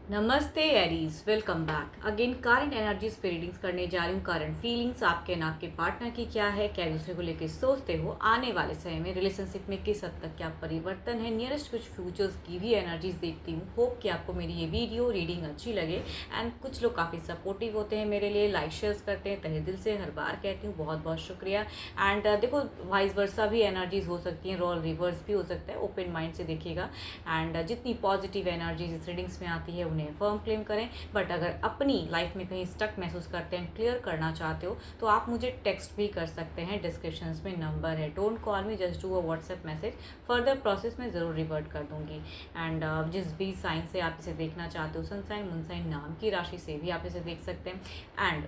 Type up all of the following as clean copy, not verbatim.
नमस्ते Aries, welcome back again. Current energies पे readings करने जा रही हूँ। करंट फीलिंग्स आपके ना आपके पार्टनर की क्या है, क्या दूसरे को लेकर सोचते हो, आने वाले समय में रिलेशनशिप में किस हद तक क्या परिवर्तन है, नियरेस्ट कुछ फ्यूचर्स की भी एनर्जीज देखती हूँ। होप कि आपको मेरी ये वीडियो रीडिंग अच्छी लगे। एंड कुछ लोग काफ़ी सपोर्टिव होते हैं मेरे लिए, लाइक शेयर्स करते हैं, तहे दिल से हर बार कहती हूँ बहुत बहुत शुक्रिया। एंड देखो, वाइस वर्सा भी एनर्जीज हो सकती हैं, रोल रिवर्स भी हो सकता है, ओपन माइंड से देखिएगा। एंड जितनी पॉजिटिव एनर्जीज इस रीडिंग्स में आती है उन्हें फर्म क्लेम करें। बट अगर अपनी लाइफ में कहीं स्टक महसूस करते हैं, क्लियर करना चाहते हो, तो आप मुझे टेक्स्ट भी कर सकते हैं। डिस्क्रिप्शन में नंबर है, don't call me, just do a WhatsApp message. Further process में ज़रूर रिवर्ट कर दूंगी। एंड जिस भी साइन से आप इसे देखना चाहते हो, सन साइन, मून साइन, नाम की राशि से भी आप इसे देख सकते हैं। एंड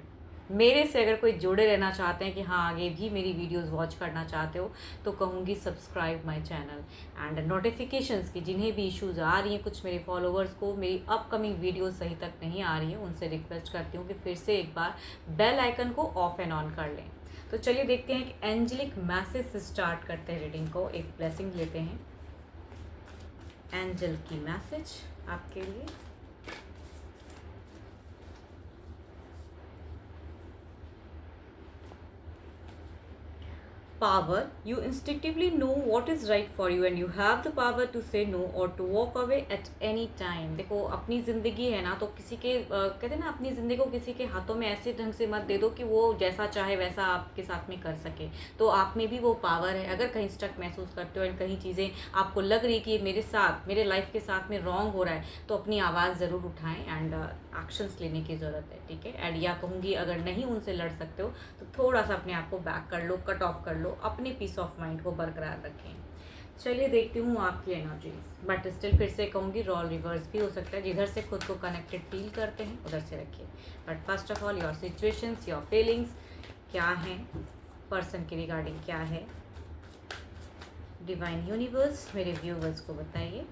मेरे से अगर कोई जुड़े रहना चाहते हैं कि हाँ आगे भी मेरी वीडियोस वॉच करना चाहते हो, तो कहूँगी subscribe my channel. And notifications की जिन्हें भी इश्यूज़ आ रही हैं, कुछ मेरे फॉलोअर्स को मेरी अपकमिंग वीडियोस सही तक नहीं आ रही है, उनसे रिक्वेस्ट करती हूँ कि फिर से एक बार बेल आइकन को ऑफ एंड ऑन कर लें। तो चलिए देखते हैं कि एंजेलिक मैसेज से स्टार्ट करते हैं रीडिंग को। एक ब्लेसिंग लेते हैं। एंजल की मैसेज आपके लिए। Power, you instinctively know what is right for you and you have the power to say no or to walk away at any time। देखो, अपनी ज़िंदगी है ना, तो किसी के कहते हैं ना, अपनी ज़िंदगी को किसी के हाथों में ऐसे ढंग से मत दे दो कि वो जैसा चाहे वैसा आपके साथ में कर सके। तो आप में भी वो पावर है। अगर कहीं स्टक महसूस करते हो एंड कहीं चीज़ें आपको लग रही है कि मेरे साथ, मेरे लाइफ के साथ में रॉन्ग हो रहा है, तो अपनी आवाज़ ज़रूर उठाएं एंड एक्शंस लेने की ज़रूरत है, ठीक है। एंड या कहूँगी, अगर नहीं उनसे लड़ सकते हो तो थोड़ा सा अपने आप को बैक कर लो, कट ऑफ कर लो, अपने पीस ऑफ माइंड को बरकरार रखें। चलिए देखती हूँ आपकी एनर्जीज। बट स्टिल फिर से कहूँगी, रोल रिवर्स भी हो सकता है। जिधर से खुद को कनेक्टेड फील करते हैं उधर से रखिए। But first of all, your situations, your feelings क्या हैं, पर्सन के रिगार्डिंग क्या है, डिवाइन यूनिवर्स मेरे व्यूवर्स को बताइए।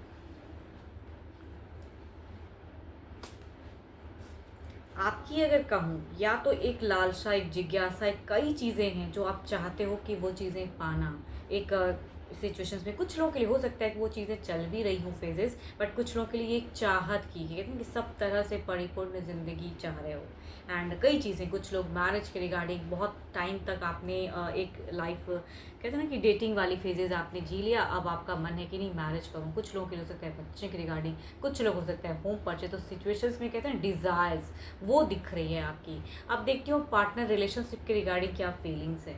आपकी अगर कहूँ, या तो एक लालसा, एक जिज्ञासा, एक कई चीज़ें हैं जो आप चाहते हो कि वो चीज़ें पाना। एक सिचुएशंस में कुछ लोगों के लिए हो सकता है कि वो चीज़ें चल भी रही हों फेजेस, बट कुछ लोगों के लिए एक चाहत की, कहते हैं कि सब तरह से परिपूर्ण ज़िंदगी चाह रहे हो। एंड कई चीज़ें, कुछ लोग मैरिज के रिगार्डिंग बहुत टाइम तक आपने एक लाइफ, कहते हैं ना कि डेटिंग वाली फेजेस आपने जी लिया, अब आपका मन है कि नहीं मैरिज करूँ। कुछ लोगों के लिए हो सकता है बच्चे के रिगार्डिंग, कुछ लोग हो सकता है होम परचेज। तो सिचुएशंस में कहते हैं डिज़ायर्स वो दिख रही है आपकी। अब देखती हूँ पार्टनर रिलेशनशिप के रिगार्डिंग क्या फीलिंग्स है।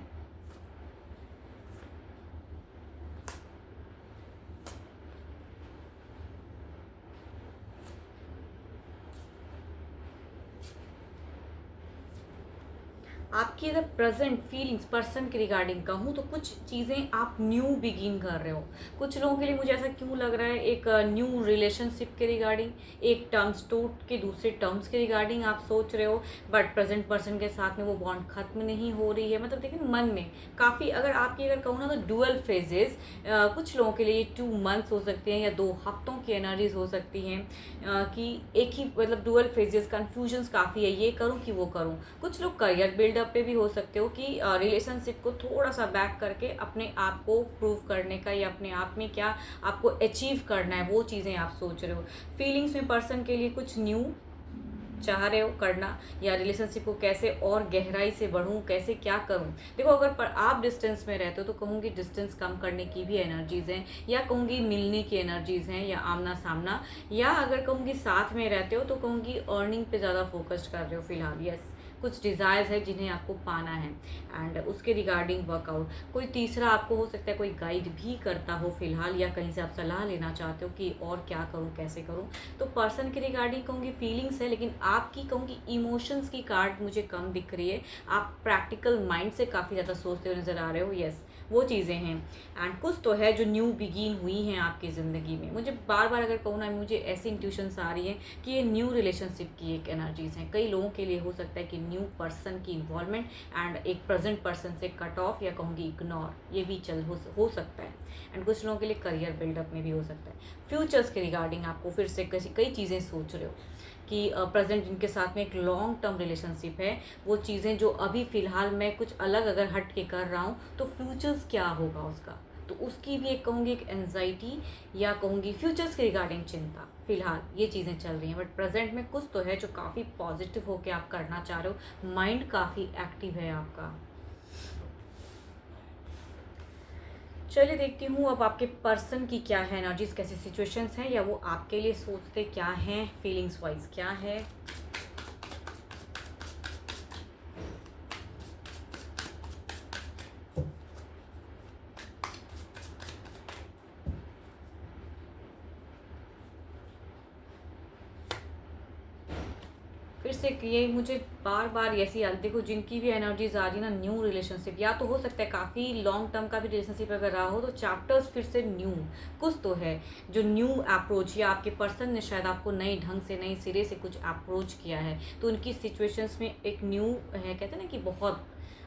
आपकी अगर प्रेजेंट फीलिंग्स पर्सन के रिगार्डिंग कहूँ, तो कुछ चीज़ें आप न्यू बिगिन कर रहे हो। कुछ लोगों के लिए मुझे ऐसा क्यों लग रहा है, एक न्यू रिलेशनशिप के रिगार्डिंग, एक टर्म्स टूट के दूसरे टर्म्स के रिगार्डिंग आप सोच रहे हो। बट प्रेजेंट पर्सन के साथ में वो बॉन्ड खत्म नहीं हो रही है। मतलब देखिए, मन में काफ़ी, अगर आपकी अगर कहूँ ना, तो डुअल फेजेस। कुछ लोगों के लिए 2 मंथ्स हो सकते हैं या 2 हफ्तों की एनर्जीज हो सकती हैं, कि एक ही मतलब डुअल फेजेस, कन्फ्यूजन्स काफ़ी है, ये करूँ कि वो करूँ। कुछ लोग करियर बिल्डअप पे भी हो सकते हो कि रिलेशनशिप को थोड़ा सा बैक करके अपने आप को प्रूव करने का, या अपने आप में क्या आपको अचीव करना है, वो चीज़ें आप सोच रहे हो। फीलिंग्स में पर्सन के लिए कुछ न्यू चाह रहे हो करना, या रिलेशनशिप को कैसे और गहराई से बढ़ूँ, कैसे क्या करूँ। देखो, अगर पर आप डिस्टेंस में रहते हो तो कहूँगी डिस्टेंस कम करने की भी एनर्जीज़ हैं, या कहूँगी मिलने की एनर्जीज़ हैं, या आमना सामना। या अगर कहूँगी साथ में रहते हो तो कहूँगी अर्निंग पे ज़्यादा फोकस कर रहे हो फिलहाल। यस, कुछ डिज़ायर्स है जिन्हें आपको पाना है एंड उसके रिगार्डिंग वर्कआउट। कोई तीसरा आपको हो सकता है कोई गाइड भी करता हो फिलहाल, या कहीं से आप सलाह लेना चाहते हो कि और क्या करूँ, कैसे करूँ। तो पर्सन के रिगार्डिंग कहूँगी फीलिंग्स है, लेकिन आपकी कहूँगी इमोशंस की कार्ड मुझे कम दिख रही है। आप प्रैक्टिकल माइंड से काफ़ी ज़्यादा सोचते हुए नज़र आ रहे हो। यस, वो चीज़ें हैं। एंड कुछ तो है जो न्यू बिगिन हुई हैं आपकी ज़िंदगी में। मुझे बार बार अगर कहूँ ना, मुझे ऐसी इंट्यूशंस आ रही हैं कि ये न्यू रिलेशनशिप की एक एनर्जीज हैं। कई लोगों के लिए हो सकता है कि न्यू पर्सन की इन्वॉल्वमेंट एंड एक प्रेजेंट पर्सन से कट ऑफ, या कहूँगी इग्नोर, ये भी हो सकता है। एंड कुछ लोगों के लिए करियर बिल्डअप में भी हो सकता है। फ्यूचर्स के रिगार्डिंग आपको फिर से कई चीज़ें सोच रहे हो कि प्रेजेंट जिनके साथ में एक लॉन्ग टर्म रिलेशनशिप है, वो चीज़ें जो अभी फ़िलहाल मैं कुछ अलग अगर हट के कर रहा हूँ, तो फ्यूचर्स क्या होगा उसका। तो उसकी भी एक कहूँगी एक एनजाइटी या कहूँगी फ्यूचर्स के रिगार्डिंग चिंता, फिलहाल ये चीज़ें चल रही हैं। बट प्रेजेंट में कुछ तो है जो काफ़ी पॉजिटिव होकर आप करना चाह रहे हो, माइंड काफ़ी एक्टिव है आपका। चलिए देखती हूँ अब आपके पर्सन की क्या है एनर्जीज, कैसी सिचुएशंस हैं, या वो आपके लिए सोचते क्या हैं, फीलिंग्स वाइज क्या है। फिर से ये मुझे बार बार ऐसी याद, देखो जिनकी भी एनर्जीज आ रही ना, न्यू रिलेशनशिप, या तो हो सकता है काफ़ी लॉन्ग टर्म का भी रिलेशनशिप अगर रहा हो तो चैप्टर्स फिर से न्यू, कुछ तो है जो न्यू अप्रोच, या आपके पर्सन ने शायद आपको नए ढंग से नए सिरे से कुछ अप्रोच किया है, तो उनकी सिचुएशंस में एक न्यू है। कहते हैं ना कि बहुत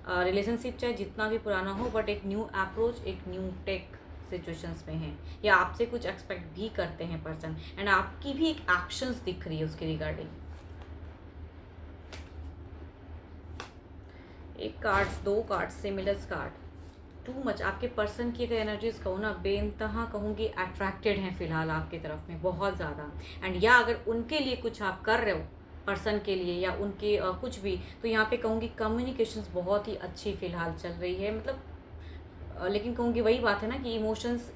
रिलेशनशिप चाहे जितना भी पुराना हो, बट एक न्यू अप्रोच, एक न्यू टेक सिचुएशंस में है, या आपसे कुछ एक्सपेक्ट भी करते हैं पर्सन, एंड आपकी भी एक एक्शंस दिख रही है उसके रिगार्डिंग। एक कार्ड्स, दो cards, similar card, too much. आपके पर्सन की अगर एनर्जीज कहूँ ना, बेइंतहा कहूँगी अट्रैक्टेड हैं फिलहाल आपकी तरफ में बहुत ज़्यादा, एंड या अगर उनके लिए कुछ आप कर रहे हो पर्सन के लिए, या उनके कुछ भी, तो यहाँ पे कहूँगी कम्युनिकेशंस बहुत ही अच्छी फिलहाल चल रही है। मतलब लेकिन कहूँगी वही बात है ना कि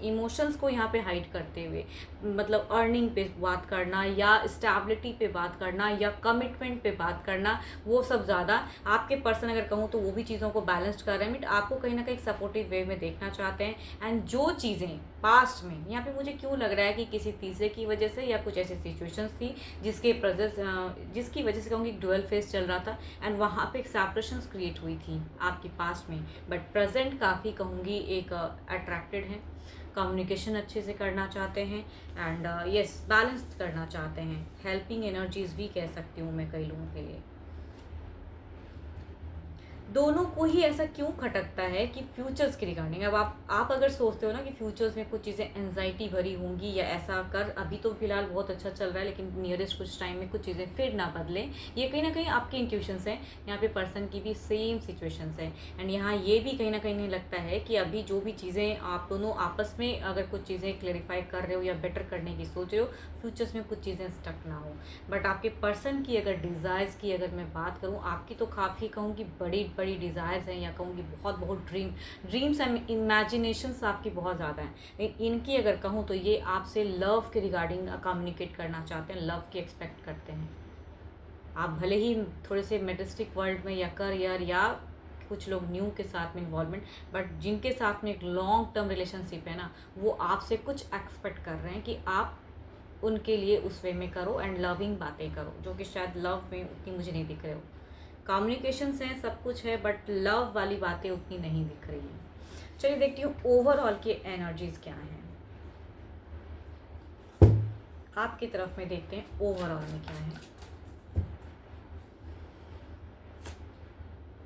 इमोशंस को यहाँ पे हाइड करते हुए, मतलब अर्निंग पे बात करना, या स्टेबिलिटी पे बात करना, या कमिटमेंट पे बात करना, वो सब ज़्यादा आपके पर्सन अगर कहूँ तो वो भी चीज़ों को बैलेंस कर रहे हैं, बट आपको कहीं ना कहीं सपोर्टिव वे में देखना चाहते हैं। एंड जो चीज़ें पास्ट में, यहाँ पे मुझे क्यों लग रहा है कि किसी तीसरे की वजह से, या कुछ ऐसी सिचुएशंस थी जिसकी वजह से कहूँगी डुअल फेस चल रहा था, एंड वहाँ पे एक सेपरेशंस क्रिएट हुई थी आपकी पास्ट में, बट प्रेजेंट काफ़ी कहूँगी एक अट्रैक्टेड हैं, कम्युनिकेशन अच्छे से करना चाहते हैं, एंड यस बैलेंस करना चाहते हैं, हेल्पिंग एनर्जीज भी कह सकती हूँ मैं कई लोगों के लिए। दोनों को ही ऐसा क्यों खटकता है कि फ्यूचर्स के रिगार्डिंग, अब आप अगर सोचते हो ना कि फ्यूचर्स में कुछ चीज़ें एंजाइटी भरी होंगी, या ऐसा कर, अभी तो फिलहाल बहुत अच्छा चल रहा है लेकिन नियरेस्ट कुछ टाइम में कुछ चीज़ें फिर ना बदलें, ये कहीं ना कहीं आपके इंट्यूशंस हैं। यहाँ पे पर्सन की भी सेम सिचुएशंस है, एंड यहाँ ये भी कहीं ना कहीं नहीं लगता है कि अभी जो भी चीज़ें आप दोनों आपस में अगर कुछ चीज़ें क्लेरिफाई कर रहे हो या बेटर करने की सोच रहे हो, फ्यूचर्स में कुछ चीज़ें स्टक ना हो। बट आपके पर्सन की अगर डिज़ायर्स की अगर मैं बात करूँ, आपकी तो काफ़ी कहूँगी बड़ी बड़ी डिज़ायर्स हैं, या कहूँगी बहुत बहुत ड्रीम्स एंड इमेजिनेशंस आपकी बहुत ज़्यादा हैं। लेकिन इनकी अगर कहूँ तो ये आपसे लव के रिगार्डिंग कम्युनिकेट करना चाहते हैं, लव की एक्सपेक्ट करते हैं। आप भले ही थोड़े से मेडिस्टिक वर्ल्ड में, या करियर, या कुछ लोग न्यू के साथ में इन्वॉल्वमेंट, बट जिनके साथ में एक लॉन्ग टर्म रिलेशनशिप है ना, वो आपसे कुछ एक्सपेक्ट कर रहे हैं कि आप उनके लिए उस वे में करो, एंड लविंग बातें करो, जो कि शायद लव में उतनी मुझे नहीं दिख रहे हो। कम्युनिकेशंस हैं, सब कुछ है, बट लव वाली बातें उतनी नहीं दिख रही हैं। चलिए देखती हूँ ओवरऑल की एनर्जीज क्या हैं आपकी तरफ में, देखते हैं ओवरऑल में क्या है।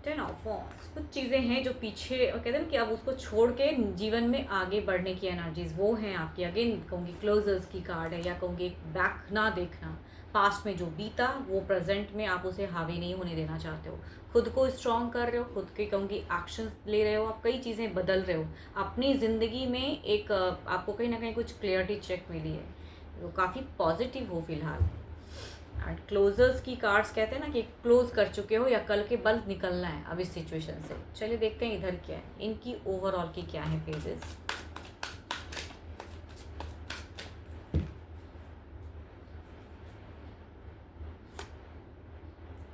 10 ऑफ वॉन्ड्स, कुछ चीज़ें हैं जो पीछे कहते हैं ना कि अब उसको छोड़ के जीवन में आगे बढ़ने की एनर्जीज वो हैं आपकी। अगेन कहूँगी क्लोजर्स की कार्ड है, या कहूँगी बैक ना देखना, पास्ट में जो बीता वो प्रेजेंट में आप उसे हावी नहीं होने देना चाहते हो, खुद को स्ट्रॉन्ग कर रहे हो, खुद के कहूँगी एक्शन ले रहे हो, आप कई चीज़ें बदल रहे हो अपनी ज़िंदगी में। एक आपको कहीं ना कहीं कुछ क्लियरिटी चेक मिली है, वो काफ़ी पॉजिटिव हो फिलहाल। एंड क्लोजर्स की कार्ड्स कहते हैं ना कि क्लोज कर चुके हो, या कल के बल निकलना है अब इस सिचुएशन से। चलिए देखते हैं इधर क्या है, इनकी ओवरऑल की क्या है फेजेस।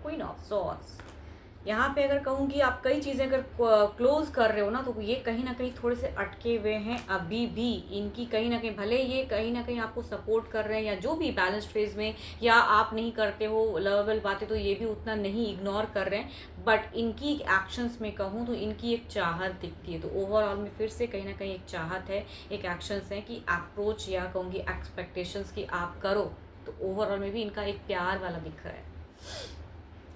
क्वीन ऑफ सॉर्ड्स, यहाँ पे अगर कहूँ कि आप कई चीज़ें अगर क्लोज कर रहे हो ना, तो ये कहीं ना कहीं थोड़े से अटके हुए हैं अभी भी। इनकी कहीं ना कहीं, भले ये कहीं ना कहीं आपको सपोर्ट कर रहे हैं, या जो भी बैलेंस्ड फेज में, या आप नहीं करते हो लवेबल बातें, तो ये भी उतना नहीं इग्नोर कर रहे हैं, बट इनकी एक्शंस में कहूँ तो इनकी एक चाहत दिखती है। तो ओवरऑल में फिर से कहीं ना कहीं एक चाहत है, एक एक्शंस है कि अप्रोच, या कहूँगी एक्सपेक्टेशंस की आप करो, तो ओवरऑल में भी इनका एक प्यार वाला दिख रहा है,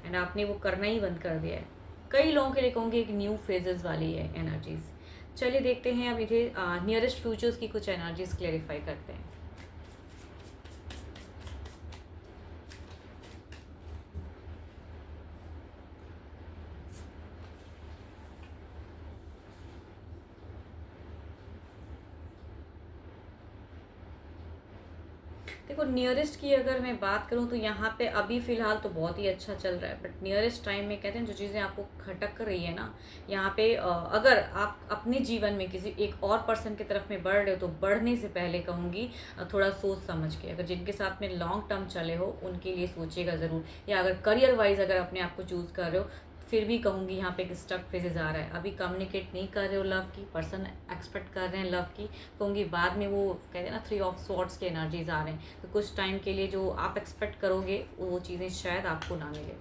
एंड आपने वो करना ही बंद कर दिया है। कई लोगों के लिए कहूँगी एक न्यू फेजेस वाली है एनर्जीज। चलिए देखते हैं अब इधर नियरेस्ट फ्यूचर्स की कुछ एनर्जीज क्लेरिफाई करते हैं। देखो नियरेस्ट की अगर मैं बात करूँ तो यहाँ पे अभी फ़िलहाल तो बहुत ही अच्छा चल रहा है, बट नियरेस्ट टाइम में कहते हैं जो चीज़ें आपको खटक रही है ना, यहाँ पे अगर आप अपने जीवन में किसी एक और पर्सन की तरफ में बढ़ रहे हो तो बढ़ने से पहले कहूँगी थोड़ा सोच समझ के, अगर जिनके साथ में लॉन्ग टर्म चले हो उनके लिए सोचिएगा ज़रूर, या अगर करियर वाइज अगर अपने आप को चूज़ कर रहे हो, फिर भी कहूँगी यहाँ पे एक स्टक फेजेस आ रहा है, अभी कम्युनिकेट नहीं कर रहे हो लव की, पर्सन एक्सपेक्ट कर रहे हैं लव की, कहूँगी बाद में वो कहते हैं ना 3 ऑफ स्वॉर्ड्स के एनर्जीज आ रहे हैं, तो कुछ टाइम के लिए जो आप एक्सपेक्ट करोगे वो चीज़ें शायद आपको ना मिले।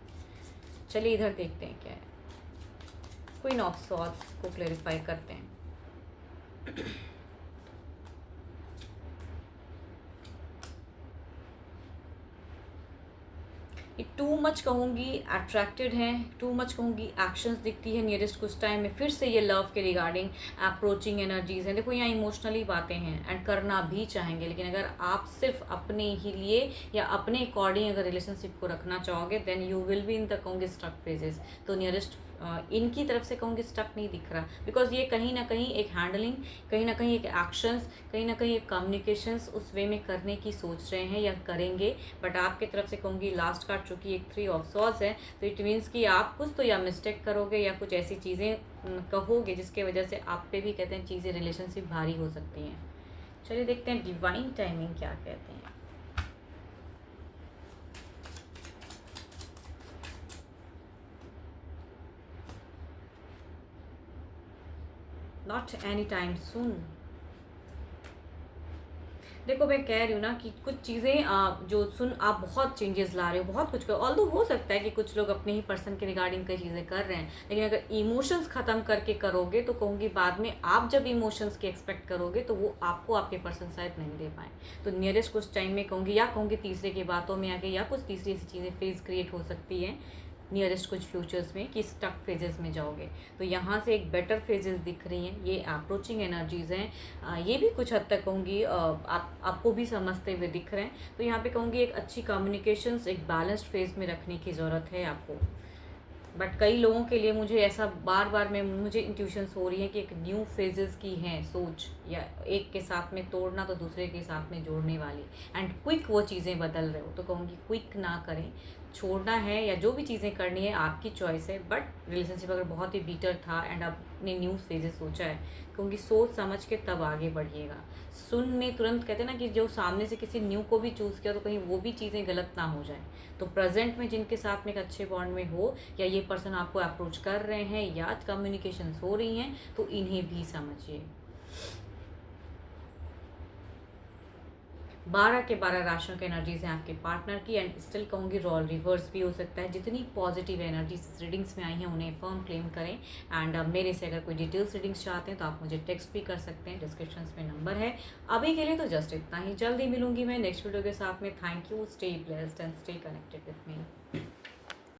चलिए इधर देखते हैं क्या है, क्वीन ऑफ स्वॉर्ड्स को क्लेरिफाई करते हैं। ये टू मच कहूँगी अट्रैक्टेड हैं, टू मच कहूँगी एक्शंस दिखती है नियरेस्ट कुछ टाइम में, फिर से ये लव के रिगार्डिंग अप्रोचिंग एनर्जीज हैं। देखो यहाँ इमोशनली बातें हैं एंड करना भी चाहेंगे, लेकिन अगर आप सिर्फ अपने ही लिए या अपने अकॉर्डिंग अगर रिलेशनशिप को रखना चाहोगे then you will be in the कहूँगी स्टक फेजेस। तो नियरेस्ट इनकी तरफ से कहूँगी स्टक नहीं दिख रहा, बिकॉज ये कहीं ना कहीं एक हैंडलिंग, कहीं ना कहीं एक एक्शंस, कहीं ना कहीं एक कम्युनिकेशंस उस वे में करने की सोच रहे हैं या करेंगे, बट आपके तरफ से कहूँगी लास्ट कार्ड चूँकि एक 3 ऑफ सॉर्ड्स है, तो इट मीन्स कि आप कुछ तो या मिस्टेक करोगे या कुछ ऐसी चीज़ें कहोगे जिसके वजह से आप पे भी कहते हैं चीज़ें रिलेशनशिप भारी हो सकती हैं। चलिए देखते हैं डिवाइन टाइमिंग क्या कहते हैं। Not any time soon. देखो मैं कह रही हूँ ना कि कुछ चीज़ें जो सुन आप बहुत चेंजेस ला रहे हो, बहुत कुछ करो, ऑल्दो हो सकता है कि कुछ लोग अपने ही पर्सन के रिगार्डिंग कई चीज़ें कर रहे हैं, लेकिन अगर इमोशंस ख़त्म करके करोगे तो कहूँगी बाद में आप जब इमोशंस की एक्सपेक्ट करोगे तो वो आपको आपके पर्सन शायद नहीं दे पाए। तो नियरेस्ट कुछ टाइम में कहूँगी, या कहूँगी तीसरे की बातों में आके, या कुछ तीसरी ऐसी चीज़ें फेज क्रिएट हो सकती हैं नियरेस्ट कुछ फ्यूचर्स में कि स्टक फेजेस में जाओगे। तो यहाँ से एक बेटर फेजेस दिख रही हैं, ये अप्रोचिंग एनर्जीज़ हैं, ये भी कुछ हद तक कहूँगी आपको भी समझते हुए दिख रहे हैं। तो यहाँ पे कहूँगी एक अच्छी कम्युनिकेशंस एक बैलेंस्ड फेज में रखने की ज़रूरत है आपको, बट कई लोगों के लिए मुझे ऐसा बार बार में मुझे इंट्यूशंस हो रही है कि एक न्यू फेजेस की हैं सोच, या एक के साथ में तोड़ना तो दूसरे के साथ में जोड़ने वाली, एंड क्विक वो चीज़ें बदल रहे हो, तो कहूँगी क्विक ना करें, छोड़ना है या जो भी चीज़ें करनी है आपकी चॉइस है, बट रिलेशनशिप अगर बहुत ही बीटर था एंड आपने न्यू फेजेस सोचा है, क्योंकि सोच समझ के तब आगे बढ़िएगा। सुनने तुरंत कहते हैं ना कि जो सामने से किसी न्यू को भी चूज़ किया तो कहीं वो भी चीज़ें गलत ना हो जाए। तो प्रेजेंट में जिनके साथ में एक अच्छे बॉन्ड में हो, या ये पर्सन आपको अप्रोच कर रहे हैं या कम्युनिकेशंस हो रही हैं, तो इन्हें भी समझिए। 12 के 12 राशियों की एनर्जीज हैं आपके पार्टनर की, एंड स्टिल कहूँगी रोल रिवर्स भी हो सकता है। जितनी पॉजिटिव एनर्जीज रीडिंग्स में आई हैं उन्हें फर्म क्लेम करें, एंड मेरे से अगर कोई डिटेल्स रीडिंग्स चाहते हैं तो आप मुझे टेक्स्ट भी कर सकते हैं, डिस्क्रिप्शन में नंबर है। अभी के लिए तो जस्ट इतना ही, जल्दी मिलूंगी मैं नेक्स्ट वीडियो के साथ में। Thank you, stay blessed and stay connected with me.